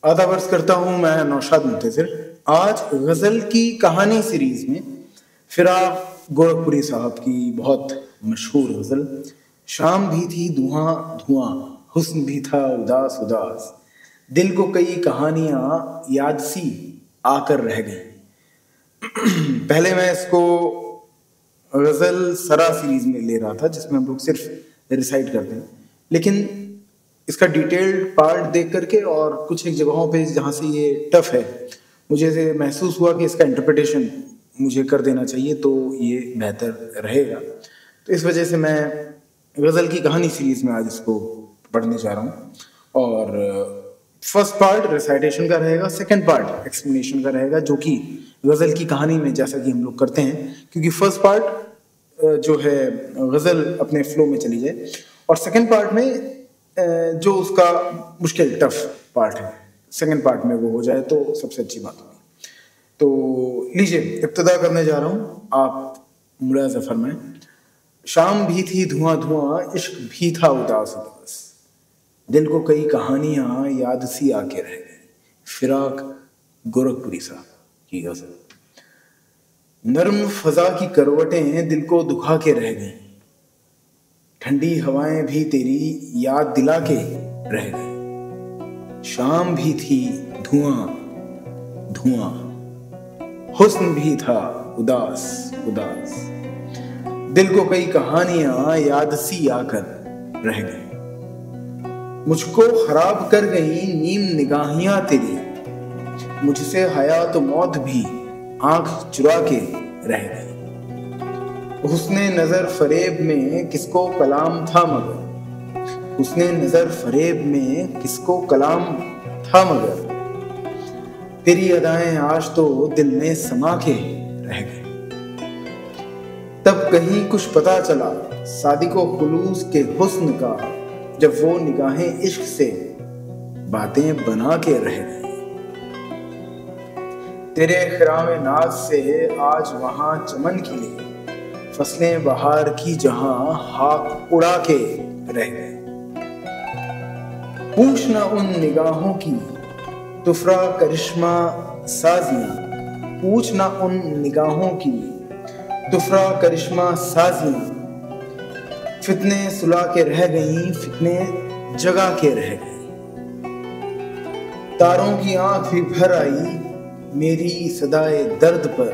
आदाब अर्ज करता हूँ मैं नौशाद मुंतज़िर। आज गज़ल की कहानी सीरीज़ में फिराक गोरखपुरी साहब की बहुत मशहूर गज़ल शाम भी थी धुआं धुआं हुस्न भी था उदास उदास दिल को कई कहानियाँ याद सी आकर रह गई। पहले मैं इसको गज़ल सरा सीरीज़ में ले रहा था जिसमें हम लोग सिर्फ रिसाइट करते हैं, लेकिन इसका डिटेल्ड पार्ट देख करके और कुछ एक जगहों पे जहाँ से ये टफ है मुझे से महसूस हुआ कि इसका इंटरप्रिटेशन मुझे कर देना चाहिए तो ये बेहतर रहेगा। तो इस वजह से मैं गज़ल की कहानी सीरीज़ में आज इसको पढ़ने जा रहा हूँ। और फर्स्ट पार्ट रिसाइटेशन का रहेगा, सेकंड पार्ट एक्सप्लेनेशन का रहेगा, जो कि गज़ल की कहानी में जैसा कि हम लोग करते हैं, क्योंकि फर्स्ट पार्ट जो है गज़ल अपने फ्लो में चली जाए और सेकंड पार्ट में जो उसका मुश्किल टफ पार्ट है सेकंड पार्ट में वो हो जाए तो सबसे अच्छी बात होगी। तो लीजिए इब्तिदा करने जा रहा हूँ, आप मुलाज़ा फरमाएं। शाम भी थी धुआं धुआं इश्क भी था उदास उदास दिल को कई कहानियाँ याद सी आके रह गई। फिराक गोरखपुरी साहब की गज़ल। नर्म फजा की करवटें दिल को दुखा के रह गई, ठंडी हवाएं भी तेरी याद दिला के रह गई। शाम भी थी धुआं धुआं हुस्न भी था उदास उदास दिल को कई कहानियां याद सी आकर रह गई। मुझको खराब कर गई नीम निगाहियां तेरी, मुझसे हयात मौत भी आंख चुरा के रह गई। हुस्ने नजर फरेब में किसको कलाम था मगर, हुस्ने नजर फरेब में किसको कलाम था मगर तेरी अदाएं आज तो दिल में समा के रह गई। तब कहीं कुछ पता चला सादिको खुलूस के हुस्न का, जब वो निगाहें इश्क से बातें बना के रह गई। तेरे खिरामे नाज से आज वहां चमन की लिए फसलें बहार की जहां हाथ उड़ा के रह गए। पूछना उन निगाहों की तुफरा करिश्मा साजियां, पूछना उन निगाहों की तुफरा करिश्मा साजियां फितने सुला के रह गईं, फितने जगा के रह गई। तारों की आंख भी भर आई मेरी सदाए दर्द पर,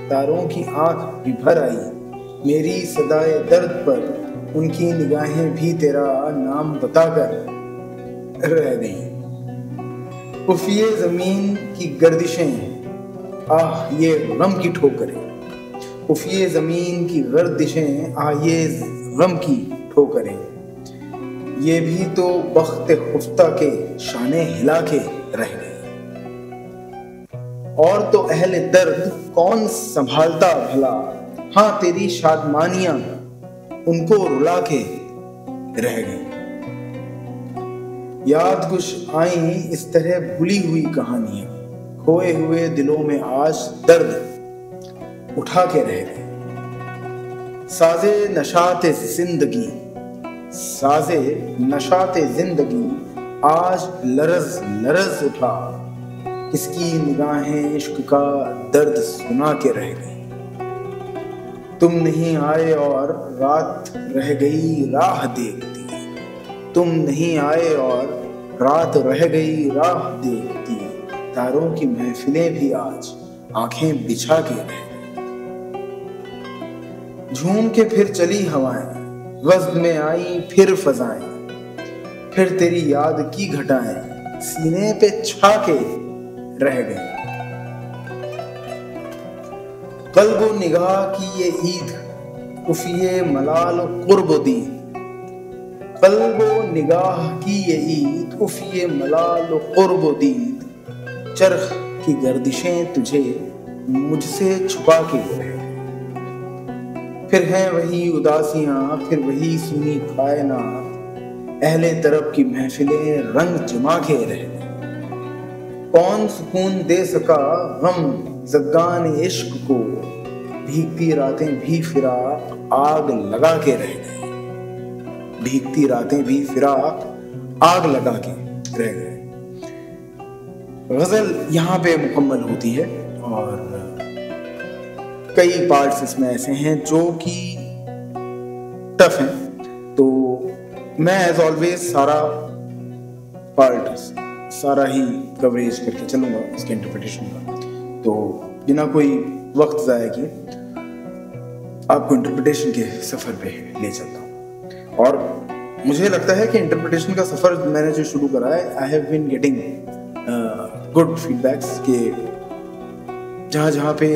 तारों की आंख भी भर आई मेरी सदाए दर्द पर, उनकी निगाहें भी तेरा नाम बताकर रह गईं। उफ ये जमीन की गर्दिशें आह ये गम की ठोकरें, उफ ये जमीन की गर्दिशें आह ये गम की ठोकरें, ये भी तो बख्त खुफ्ता के शाने हिला के रह गए। और तो अहले दर्द कौन संभालता भला, हाँ तेरी शादमानियां उनको रुला के रह गई। याद कुछ आई इस तरह भूली हुई कहानियां, खोए हुए दिलों में आज दर्द उठा के रह गए। साजे नशाते जिंदगी, साजे नशाते जिंदगी आज लरज लरज उठा, किसकी निगाहें इश्क का दर्द सुना के रह गई। तुम नहीं आए और रात रह गई राह देखती, तुम नहीं आए और रात रह गई राह देखती, तारों की महफिलें भी आज आंखें बिछा के रह गई। झूम के फिर चली हवाएं, वज़्न में आई फिर फजाएं, फिर तेरी याद की घटाएं सीने पे छा के रह गई। कल्बो निगाह की ये ईद उफिये मलाल कुर्ब दीद, कल्बो निगाह की ये ईद उफिये मलाल कुर्ब दीद, चरख की गर्दिशें तुझे मुझसे छुपा के रह गई। फिर हैं वही उदासियां फिर वही सुनी कायनात, अहले तरफ की महफिलें रंग जमा के रह गई। कौन सुकून दे सका गम ज़गान इश्क को, भीगती रातें भी फिराक आग लगा के रह गई, भीगती रातें भी फिराक आग लगा के रह गए। गज़ल यहाँ पे मुकम्मल होती है और कई पार्ट्स इसमें ऐसे हैं जो कि टफ हैं, तो मैं एज ऑलवेज सारा पार्ट सारा ही कवरेज करके चलूँगा इसके इंटरप्रिटेशन का। तो बिना कोई वक्त ज़ाया किए आपको इंटरप्रिटेशन के सफ़र पे ले चलता हूँ। और मुझे लगता है कि इंटरप्रिटेशन का सफ़र मैंने जो शुरू करा है, I have been getting good feedbacks के जहाँ जहाँ पे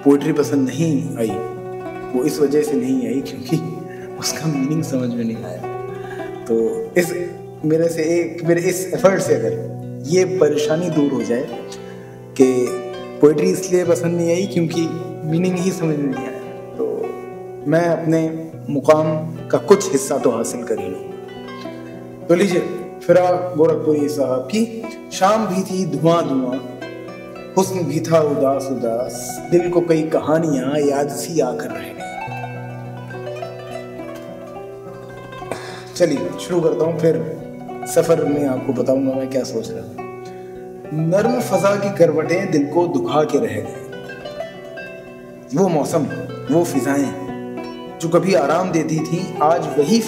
पोइट्री पसंद नहीं आई वो इस वजह से नहीं आई क्योंकि उसका मीनिंग समझ में नहीं आया। तो इस मेरे इस एफर्ट से अगर ये परेशानी दूर हो जाए कि पोइट्री इसलिए पसंद नहीं आई क्योंकि मीनिंग ही समझ में नहीं आया, तो मैं अपने मुकाम का कुछ हिस्सा तो हासिल कर ही लूँ। तो लीजिए, फिराक गोरखपुरी साहब की शाम भी थी धुआं धुआं, हुस्न भी था उदास उदास, दिल को कई कहानियां याद सी आकर रह गई। चलिए शुरू करता हूँ, फिर सफर में आपको बताऊंगा मैं क्या सोच रहा था। नर्म फजा की करवटें दिल को दुखा के रह गए। वो मौसम, वो फिजाएं जो कभी आराम देती थी, आज वही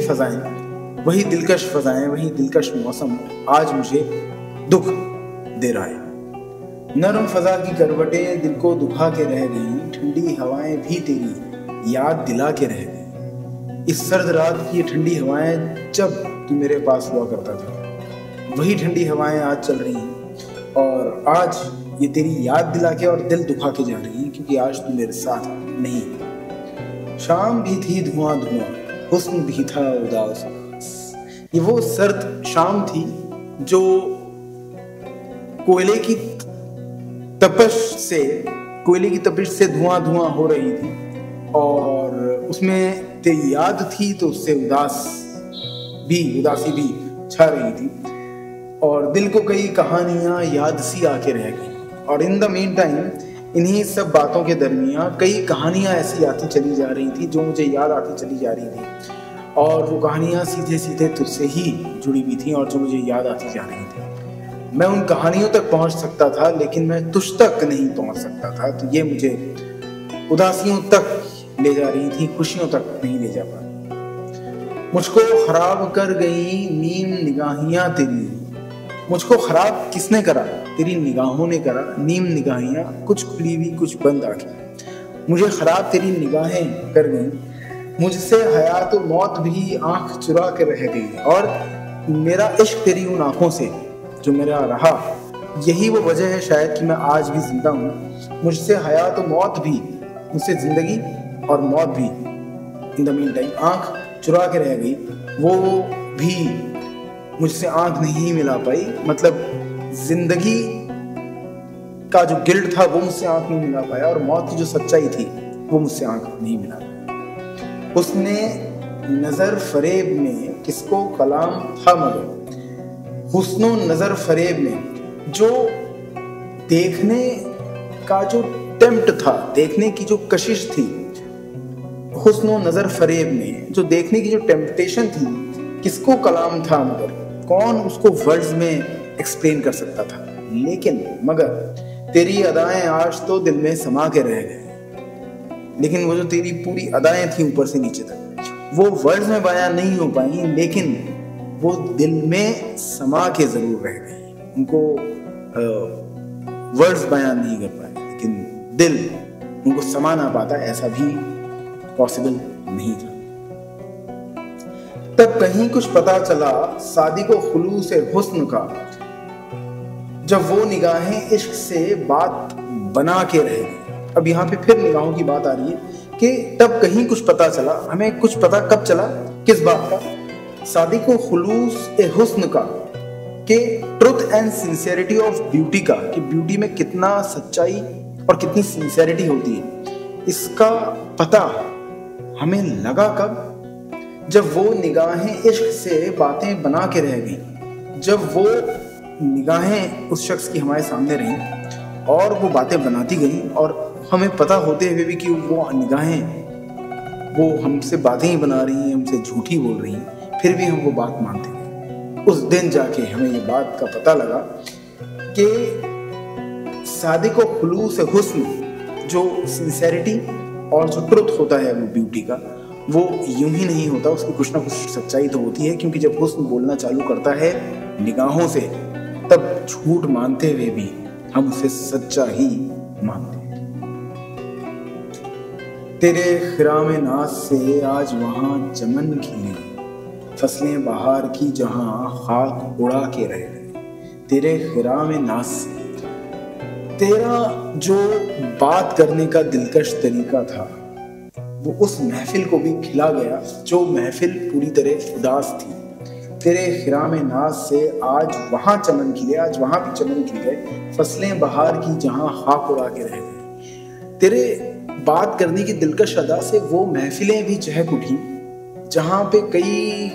फजाएं, वही दिलकश फजाएं, वही दिलकश मौसम आज मुझे दुख दे रहा है। नर्म फजा की करवटें दिल को दुखा के रह गई, ठंडी हवाएं भी तेरी याद दिला के रह गई। इस सर्द रात की ये ठंडी हवाएं जब तू मेरे पास हुआ करता था, वही ठंडी हवाएं आज चल रही हैं और आज ये तेरी याद दिला के और दिल दुखा के जा रही हैं क्योंकि आज तू मेरे साथ नहीं है। शाम भी थी धुआं धुआं, हुस्न भी था उदास उदास। ये वो सर्द शाम थी जो कोयले की तपिश से धुआं धुआं हो रही थी और उसमें तेरी याद थी तो उससे उदासी भी छा रही थी और दिल को कई कहानियां याद सी आके रह गई। और इन द मीन टाइम इन्हीं सब बातों के दरमियान कई कहानियां ऐसी आती चली जा रही थी जो मुझे याद आती चली जा रही थी और वो कहानियां सीधे सीधे तुझसे ही जुड़ी हुई थी और जो मुझे याद आती जा रही थी। मैं उन कहानियों तक पहुंच सकता था लेकिन मैं तुझ तक नहीं पहुंच सकता था, तो ये मुझे उदासियों तक ले जा रही थी, खुशियों तक नहीं ले जा पाई। मुझको खराब कर गई नीम निगाहियां तेरी। मुझको खराब किसने करा? तेरी निगाहों ने करा। नीम निगाहियां, कुछ खुली हुई कुछ बंद आंखें। मुझे खराब तेरी निगाहें कर गई। मुझसे हयात और मौत भी आंख चुरा के रह गई और मेरा इश्क तेरी उन आंखों से जो मेरा रहा, यही वो वजह है शायद कि मैं आज भी जिंदा हूँ। मुझसे हयात और मौत भी, मुझसे जिंदगी और मौत भी इन द मीन टाइम आंख चुरा के रह गई। वो भी मुझसे आंख नहीं मिला पाई, मतलब जिंदगी का जो गिल्ट था वो मुझसे आंख नहीं मिला पाया और मौत की जो सच्चाई थी वो मुझसे आंख नहीं मिला पाई। उसने नजर फरेब में किसको कलाम था मगर, हुस्नो नजर फरेब में जो देखने का जो टेम्प्ट था, देखने की जो कशिश थी, हुस्नो नजर फरेब में जो देखने की जो टेम्पटेशन थी, किसको कलाम था मगर, कौन उसको वर्ड्स में एक्सप्लेन कर सकता था। लेकिन मगर तेरी अदाएं आज तो दिल में समा के रह गए। लेकिन वो जो तेरी पूरी अदाएं थी ऊपर से नीचे तक, वो वर्ड्स में बयान नहीं हो पाई, लेकिन वो दिल में समा के जरूर रह गई। उनको वर्ड्स बयान नहीं कर पाए लेकिन दिल उनको समा ना पाता, ऐसा भी पॉसिबल नहीं था। तब कहीं कुछ पता चला सादी को खुलूस हुस्न का, जब वो निगाहें इश्क से बात बना के रह गई। अब यहाँ पे फिर निगाहों की बात आ रही है कि तब कहीं कुछ पता चला, हमें कुछ पता कब चला, किस बात का? सादी को खुलूस हुस्न का, कि truth and sincerity of beauty का, कि ब्यूटी में कितना सच्चाई और कितनी सिंसियरिटी होती है, इसका पता हमें लगा कब? जब वो निगाहें इश्क से बातें बना के रह गई, जब वो निगाहें उस शख्स की हमारे सामने रहीं और वो बातें बनाती गई और हमें पता होते हुए भी कि वो निगाहें वो हमसे बातें ही बना रही हैं, हमसे झूठी बोल रही हैं, फिर भी हम वो बात मानते हैं। उस दिन जाके हमें ये बात का पता लगा कि सादिक व खुलूस हुस्न, जो सिंसेरिटी और जो ट्रुथ होता है वो ब्यूटी का, वो यूं ही नहीं होता, उसकी कुछ ना कुछ सच्चाई तो होती है। क्योंकि जब हुस्न बोलना चालू करता है निगाहों से, तब झूठ मानते हुए भी हम उसे सच्चा ही मानते हैं। तेरे खिराम नाज से आज वहां चमन खिले, फसलें बहार की जहां खाक उड़ा के रह गए। तेरे खिराम नाज से, तेरा जो बात करने का दिलकश तरीका था वो उस महफिल को भी खिला गया जो महफिल पूरी तरह उदास थी। तेरे खिराम नाज से आज वहां चमन खिले, आज वहां भी चमन खिल गए, फसलें बहार की जहां खाक उड़ा के रह गए। तेरे बात करने की दिलकश अदा से वो महफिलें भी चहक उठी जहां पे कई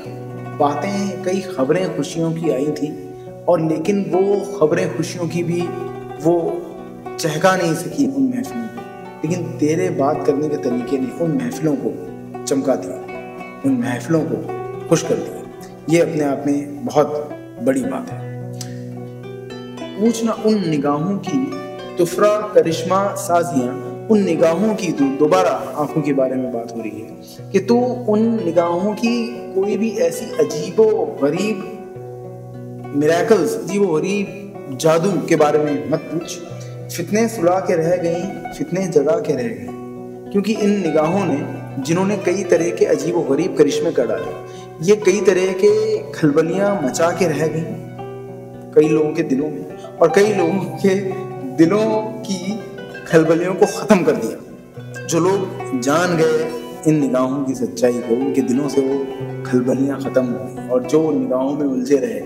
बातें, कई खबरें खुशियों की आई थी, और लेकिन वो खबरें खुशियों की भी वो चहका नहीं सकी उन महफिलों को। लेकिन तेरे बात करने के तरीके ने उन महफिलों को चमका दिया, उन महफिलों को खुश कर दिया। ये अपने आप में बहुत बड़ी बात है। पूछना उन निगाहों की तुफरा करिश्मा साजियां, उन निगाहों की, तू दोबारा आंखों के बारे में बात हो रही है कि तू उन निगाहों की कोई भी ऐसी अजीबो गरीब मिरेकल्स, अजीबो गरीब जादू के बारे में मत पूछ। फितने सुला के रह गई, फितने जगा के रह गई, क्योंकि इन निगाहों ने, जिन्होंने कई तरह के अजीब व गरीब करिश्मे कर डाले, ये कई तरह के खलबलियां मचा के रह गई कई लोगों के दिलों में, और कई लोगों के दिलों की खलबलियों को ख़त्म कर दिया। जो लोग जान गए इन निगाहों की सच्चाई को, उनके दिलों से वो खलबलियां ख़त्म हो गई, और जो निगाहों में उलझे रहे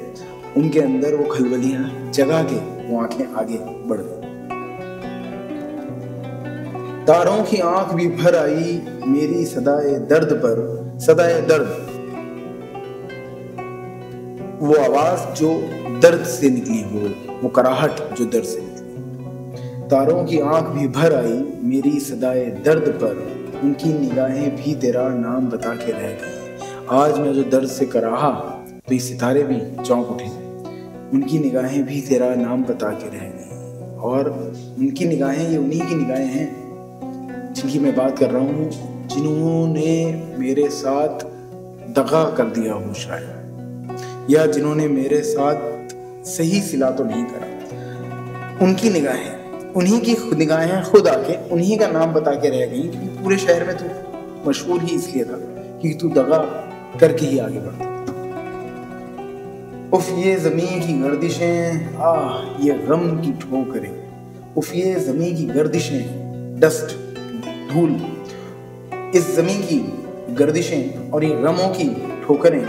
उनके अंदर वो खलबलियां जगा के वो आंखें आगे बढ़ गई। तारों की आंख भी भर आई मेरी सदाए दर्द पर, सदाए दर्द, वो आवाज जो दर्द से निकली, वो कराहट जो दर्द से निकली। तारों की आंख भी भर आई मेरी सदाए दर्द पर, उनकी निगाहें भी तेरा नाम बता के रह गई। आज मैं जो दर्द से कराहा तो ये सितारे भी चौंक उठे, उनकी निगाहें भी तेरा नाम बता के रह गई। और उनकी निगाहें, ये उन्हीं की निगाहें हैं जिनकी मैं बात कर रहा हूँ, जिन्होंने मेरे साथ दगा कर दिया हो शायद, या जिन्होंने मेरे साथ सही सिला तो नहीं करा। उनकी निगाहें, उन्हीं की निगाहें खुद आके उन्हीं का नाम बता के रह गई, क्योंकि पूरे शहर में तू मशहूर ही इसलिए था क्योंकि तू दगा करके ही आगे बढ़ता। उफ ये ज़मीं की गर्दिशें, आह ये गम की ठोकरें, उफ ये ज़मीं की गर्दिशें, डस्ट, धूल, इस ज़मीं की गर्दिशें और ये गमों की ठोकरें,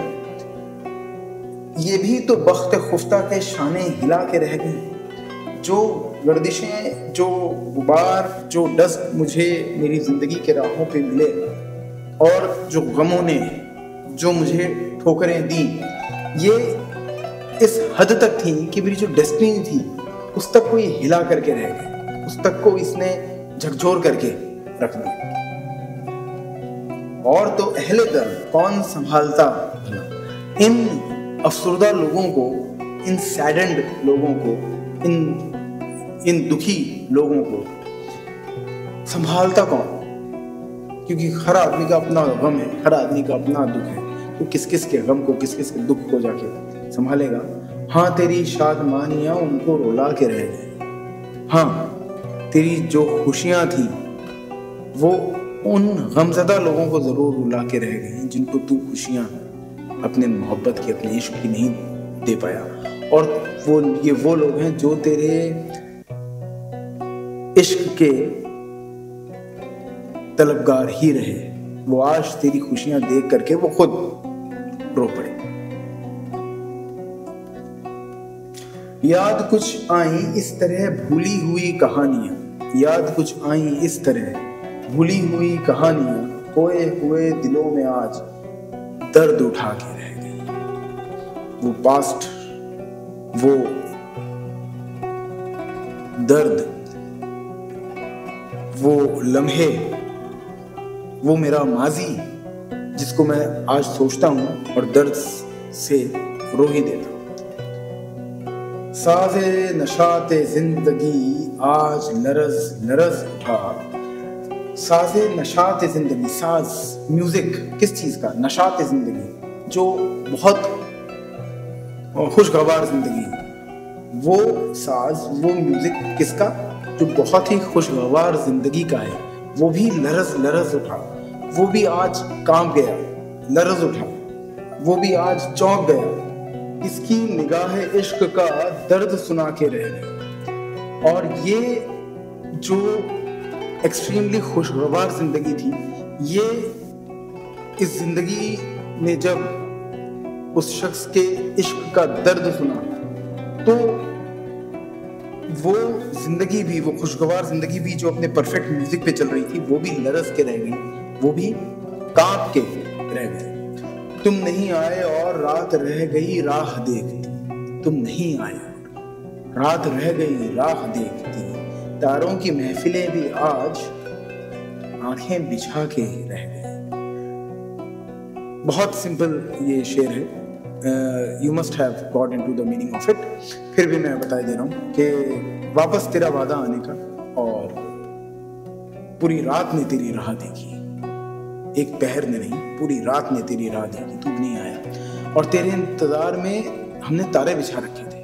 ये भी तो बख्त खुफ्ता के शाने हिला के रह गई। जो गर्दिशें, जो गुबार, जो डस्ट मुझे मेरी ज़िंदगी के राहों पे मिले, और जो गमों ने जो मुझे ठोकरें दी, ये इस हद तक थी कि मेरी जो डेस्टिनी थी उस तक को ये हिला करके रह गई, उस तक को इसने झकझोर करके रख दिया। और तो अहले दर्द कौन संभालता भला, इन अफसुर्दा लोगों को, इन सैडेंड लोगों को, इन दुखी लोगों को संभालता कौन? क्योंकि हर आदमी का अपना गम है, हर आदमी का अपना दुख है, तो किस किस के गम को, किस किस के दुख को जाके संभालेगा। हाँ तेरी शादमानियां उनको रुला के रह गए, हाँ तेरी जो खुशियां थी वो उन गमज़दा लोगों को जरूर रुला के रह गई जिनको तू खुशियां अपने मोहब्बत की, अपने इश्क की नहीं दे पाया। और वो लोग हैं जो तेरे इश्क के तलबगार ही रहे, वो आज तेरी खुशियां देख करके वो खुद रो पड़े। याद कुछ आई इस तरह भूली हुई कहानियां, याद कुछ आई इस तरह भूली हुई कहानियां, खोए हुए दिलों में आज दर्द उठा के रह गई। वो पास्ट, वो दर्द, वो लम्हे, वो मेरा माजी जिसको मैं आज सोचता हूं और दर्द से रो ही देता हूं। साज़े नशाते जिंदगी आज लरज लरज उठा। साज़े नशाते जिंदगी, साज म्यूजिक किस चीज का, नशाते जिंदगी जो बहुत खुशगवार जिंदगी, वो साज वो म्यूजिक किसका, जो बहुत ही खुशगवार जिंदगी का है, वो भी लरज लरज उठा। वो भी आज कांप गया, लरज उठा, वो भी आज चौंक गया। इसकी निगाह इश्क का दर्द सुना के रह गए। और ये जो एक्सट्रीमली खुशगवार जिंदगी थी, ये इस जिंदगी में जब उस शख्स के इश्क का दर्द सुना तो वो जिंदगी भी, वो खुशगवार जिंदगी भी जो अपने परफेक्ट म्यूजिक पे चल रही थी, वो भी लरज के रह गई, वो भी कांप के रह गए। तुम नहीं आए और रात रह गई राह देखती, तुम नहीं आए रात रह गई राह देखती। तारों की महफिलें भी आज आंखें बिछा के रह गई। बहुत सिंपल ये शेर है, you must have got into the meaning of it. फिर भी मैं बता दे रहा हूँ कि वापस तेरा वादा आने का, और पूरी रात ने तेरी राह देखी, एक पहर ने नहीं पूरी रात ने तेरी राह देखी, तू नहीं आया। और तेरे इंतजार में हमने तारे बिछा रखे थे,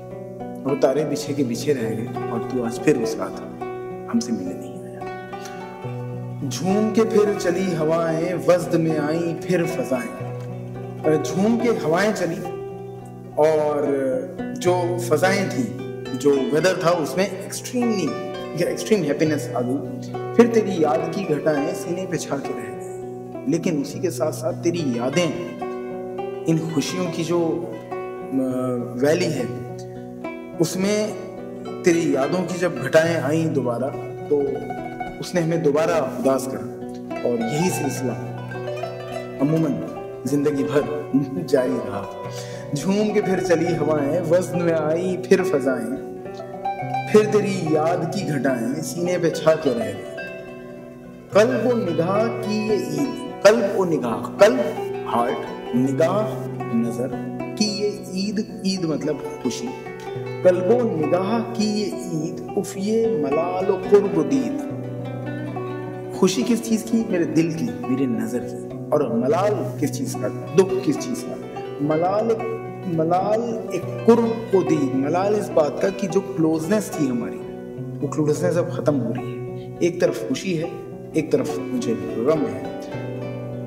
और तारे बिछे के बिछे रह गए, और तू आज फिर उस रात हमसे मिलने नहीं आया। झूम के फिर चली हवाएं, वज्द में आई फिर फजाएं। झूम के हवाएं चली, और जो फजाएं थी, जो वेदर था, उसमें एक्सट्रीम हैप्पीनेस आ गई। फिर तेरी याद की घटाएं सीने पे छा के रह गई। लेकिन उसी के साथ साथ तेरी यादें, इन खुशियों की जो वैली है, उसमें तेरी यादों की जब घटाएं आई दोबारा, तो उसने हमें दोबारा उदास करा। और यही सिलसिला अमूमन जिंदगी भर जारी रहा। झूम के फिर चली हवाएं, वज़्न में आई फिर फजाएं। फिर तेरी याद की घटाएं सीने पे छा के रह गई। कल्ब और निगाह की ये ईद, कल्ब और निगाह, कल्ब हार्ट, निगाह नजर की ये ईद, ईद मतलब खुशी। कल्बो निगाह की ये ईद, उफ ये मलाल और कुर्ब दीद। खुशी किस चीज की, मेरे दिल की, मेरी नजर की। और मलाल किस चीज का, दुख किस चीज का, मलाल एक कुर्ब को दीद। मलाल इस बात का कि जो क्लोजनेस थी हमारी, वो क्लोजनेस अब खत्म हो रही है। एक तरफ खुशी है, एक तरफ मुझे गम है।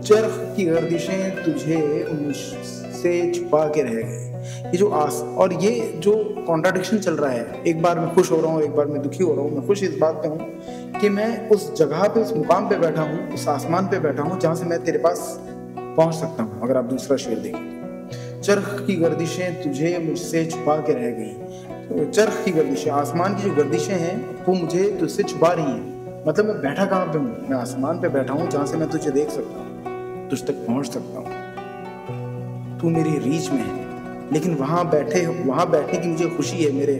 चरख की गर्दिशें तुझे मुझसे छुपा के रह गए। ये जो और ये जो कॉन्ट्राडिक्शन चल रहा है, एक बार मैं खुश हो रहा हूँ, एक बार मैं दुखी हो रहा हूँ। मैं खुश इस बात पे हूँ कि मैं उस जगह पे, उस मुकाम पे बैठा हूँ, उस आसमान पे बैठा हूँ जहाँ से मैं तेरे पास पहुँच सकता हूँ। अगर आप दूसरा शेर देखें, चरख की गर्दिशें तुझे मुझसे छुपा के रह गई। तो चरख की गर्दिशें, आसमान की जो गर्दिशें हैं, वो मुझे तुझसे छुपा रही हैं। मतलब मैं बैठा कहाँ पे हूँ, मैं आसमान पे बैठा हूँ जहाँ से मैं तुझे देख सकता हूँ, तुझ तक पहुँच सकता हूँ, तू मेरी रीच में है। लेकिन वहाँ बैठने की मुझे खुशी है, मेरे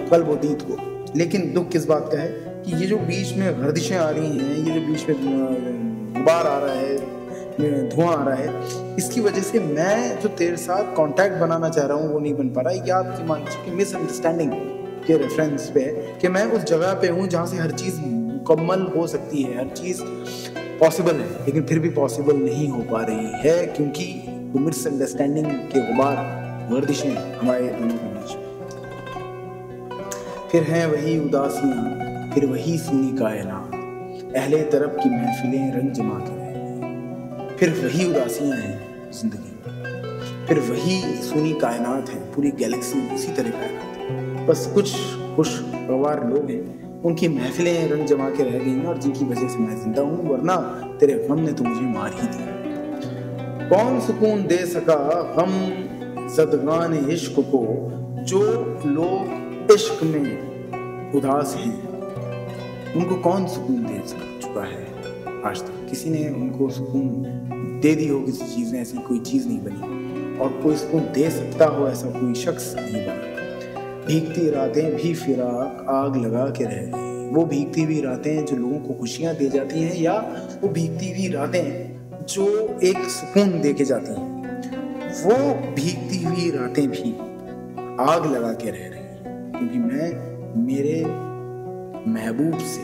कल्ब दीद को। लेकिन दुख किस बात का है कि ये जो बीच में गर्दिशें आ रही हैं, ये जो बीच में गुबार आ रहा है, धुआं आ रहा है, इसकी वजह से मैं जो तेरे साथ कांटेक्ट बनाना चाह रहा हूँ वो नहीं बन पा रहा है। या आपकी मान लीजिए कि मिसअंडरस्टैंडिंग के रेफरेंस पे कि मैं उस जगह पे हूँ जहाँ से हर चीज़ मुकम्मल हो सकती है, हर चीज़ पॉसिबल है, लेकिन फिर भी पॉसिबल नहीं हो पा रही है, क्योंकि वो मिसअंडरस्टैंडिंग के गुबार, गर्दिशें हमारे दोनों के बीच। फिर हैं वही उदासियाँ, फिर वही सुनी कायनात, अहले तरफ की महफिलें रंग जमा के रह गई। फिर वही उदासियाँ हैं जिंदगी, फिर वही सुनी कायनात है, पूरी गैलेक्सी उसी तरह कायनात है। बस कुछ खुशगवार लोग हैं, उनकी महफिलें रंग जमा के रह गई हैं, और जिनकी वजह से मैं जिंदा हूँ, वरना तेरे गम ने तो मुझे मार ही दिया। कौन सुकून दे सका गम ज़दगान इश्क को, जो लोग इश्क में उदास हैं, उनको कौन सुकून दे चुका है आज तक? किसी ने उनको सुकून दे दी हो, किसी चीज़ ने, ऐसी कोई चीज़ नहीं बनी, और कोई सुकून दे सकता हो ऐसा कोई शख्स नहीं बना। भीगती रातें भी फिराक आग लगा के रह गई। वो भीगती हुई रातें जो लोगों को खुशियाँ दे जाती हैं, या वो भीगती हुई रातें जो एक सुकून दे के जाती हैं, वो भीगती हुई रातें भी आग लगा के रह रही है, क्योंकि मैं मेरे महबूब से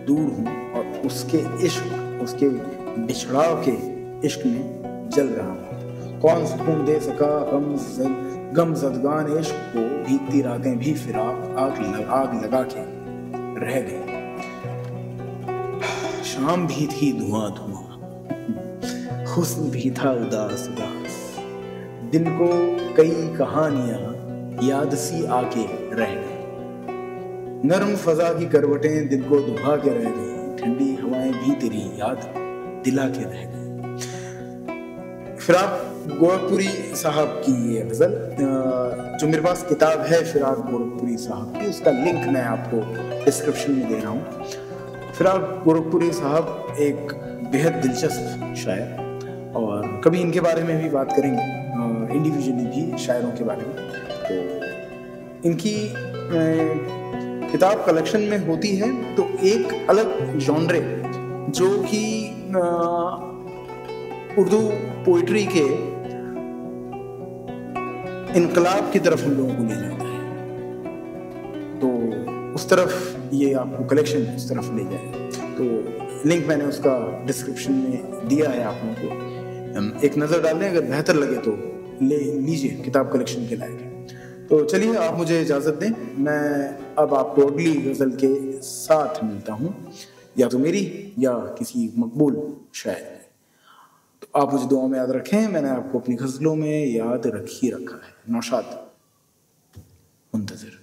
दूर हूँ और उसके इश्क, उसके बिछड़ाव के इश्क में जल रहा हूँ। कौन सुकून दे सका गम ज़दगान इश्क को, भीगती रातें भी फिराक आग लगा के रह गई। शाम भी थी धुआं धुआं, हुस्न भी था उदास उदास, दिन को कई कहानियां याद सी आके रह गई। नर्म फजा की करवटें दिल को दुभा के रह गई, ठंडी हवाएं भी तेरी याद दिला के रह गई। फिराक गोरखपुरी साहब की ये गजल, जो मेरे पास किताब है फिराक गोरखपुरी साहब की, उसका लिंक मैं आपको डिस्क्रिप्शन में दे रहा हूँ। फिराक गोरखपुरी साहब एक बेहद दिलचस्प शायर, और कभी इनके बारे में भी बात करेंगे, इंडिविजुअली भी शायरों के बारे में। तो इनकी किताब कलेक्शन में होती है तो एक अलग जॉनरे जो कि उर्दू पोइट्री के इनकलाब की तरफ हम लोगों को ले जाता है, तो उस तरफ ये आपको कलेक्शन उस तरफ ले जाएगा। तो लिंक मैंने उसका डिस्क्रिप्शन में दिया है, आप लोगों को एक नज़र डाल लें, अगर बेहतर लगे तो ले लीजिए, किताब कलेक्शन के लायक है। तो चलिए आप मुझे इजाज़त दें, मैं अब आपको अगली गज़ल के साथ मिलता हूँ, या तो मेरी या किसी मकबूल शायर। तो आप मुझे दुआ में याद रखें, मैंने आपको अपनी गज़लों में याद रखा है। नौशाद मुंतज़िर।